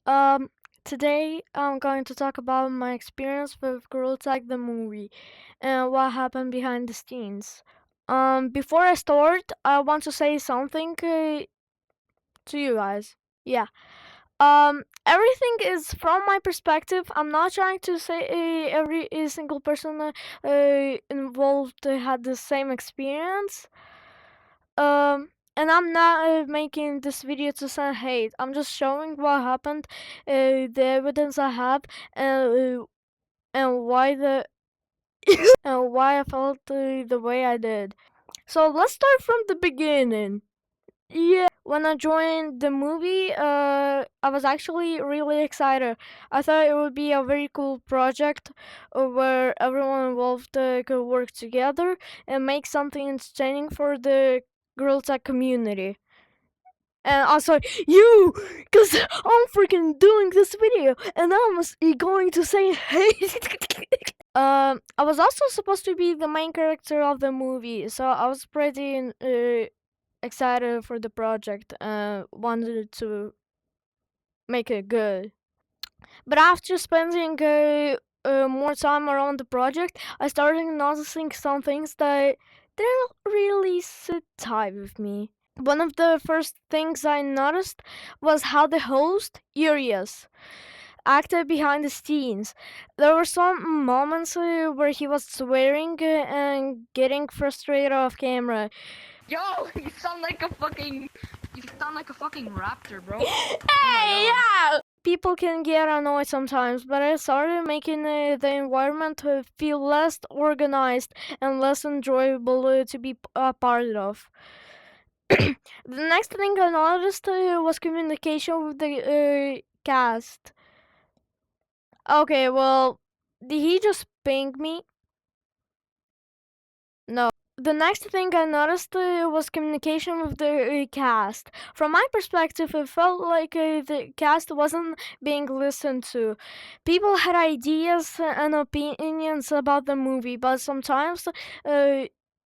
Um, Today I'm going to talk about my experience with Girl Tag the movie and what happened behind the scenes. Before I start, I want to say something to you guys. Yeah. Everything is from my perspective. I'm not trying to say every single person involved had the same experience. And I'm not making this video to send hate. I'm just showing what happened, the evidence I have, and why the and why I felt the way I did. So let's start from the beginning. Yeah, when I joined the movie, I was actually really excited. I thought it would be a very cool project where everyone involved could work together and make something entertaining for the Girl Tech community. And also, you, because I'm freaking doing this video and I'm going to say hate. I was also supposed to be the main character of the movie, so I was pretty excited for the project and wanted to make it good. But after spending more time around the project, I started noticing some things that didn't really sit tight with me. One of the first things I noticed was how the host, Urias, acted behind the scenes. There were some moments where he was swearing and getting frustrated off camera. Yo, you sound like a fucking raptor, bro. Hey, yeah! People can get annoyed sometimes, but I started making the environment feel less organized and less enjoyable to be a part of. The next thing I noticed was communication with the cast. Okay, well, did he just ping me? No. The next thing I noticed was communication with the cast. From my perspective, it felt like the cast wasn't being listened to. People had ideas and opinions about the movie, but sometimes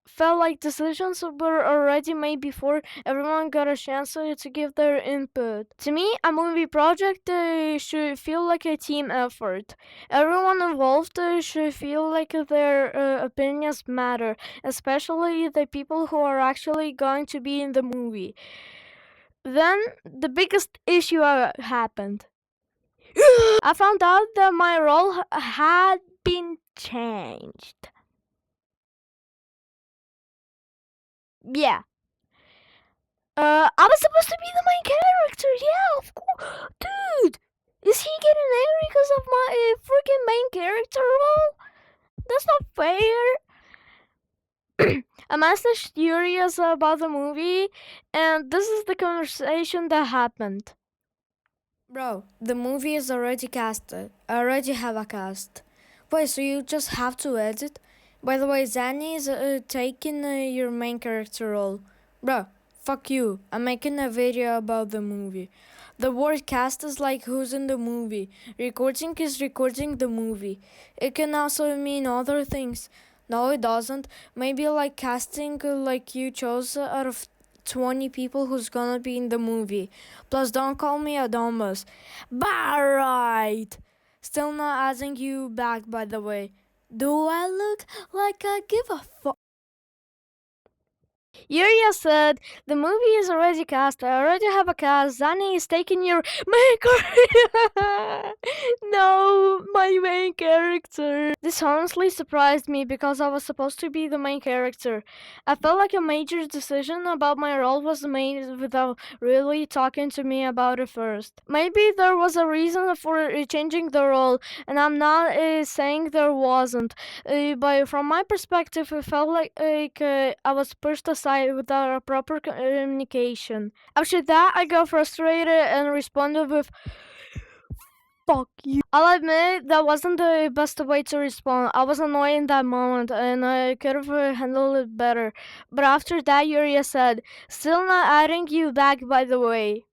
felt like decisions were already made before everyone got a chance to give their input. To me, a movie project should feel like a team effort. Everyone involved should feel like their opinions matter, especially the people who are actually going to be in the movie. Then the biggest issue happened. I found out that my role had been changed. Yeah. I was supposed to be the main character. Yeah, of course. Dude, is he getting angry because of my freaking main character role? That's not fair. I'm actually curious about the movie, and this is the conversation that happened. Bro, the movie is already casted. I already have a cast. Wait, so you just have to edit? By the way, Zanny is taking your main character role. Bro, fuck you. I'm making a video about the movie. The word cast is like who's in the movie. Recording is recording the movie. It can also mean other things. No, it doesn't. Maybe like casting, like you chose out of 20 people who's gonna be in the movie. Plus, don't call me a dumbass. Right. Still not asking you back, by the way. Do I look like I give a fuck? Yuria said, the movie is already cast. I already have a cast. Zani is taking your main character. No, my main character. This honestly surprised me because I was supposed to be the main character. I felt like a major decision about my role was made without really talking to me about it first. Maybe there was a reason for changing the role, and I'm not saying there wasn't. But from my perspective, it felt like I was pushed aside without a proper communication. After that, I got frustrated and responded with, fuck you. I'll admit that wasn't the best way to respond. I was annoyed in that moment and I could have handled it better. But after that, Yuria said, still not adding you back, by the way.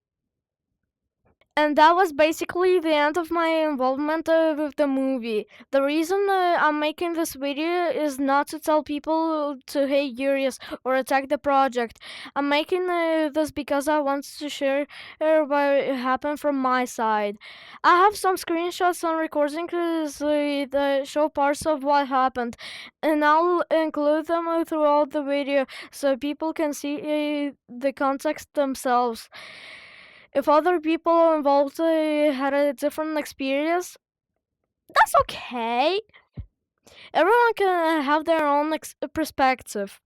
And that was basically the end of my involvement with the movie. The reason I'm making this video is not to tell people to hate Urias or attack the project. I'm making this because I want to share what happened from my side. I have some screenshots and recordings that show parts of what happened, and I'll include them throughout the video so people can see the context themselves. If other people involved had a different experience, that's okay. Everyone can have their own perspective.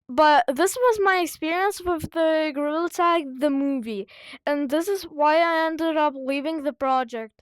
But this was my experience with the Gorilla Tag, the movie, and this is why I ended up leaving the project.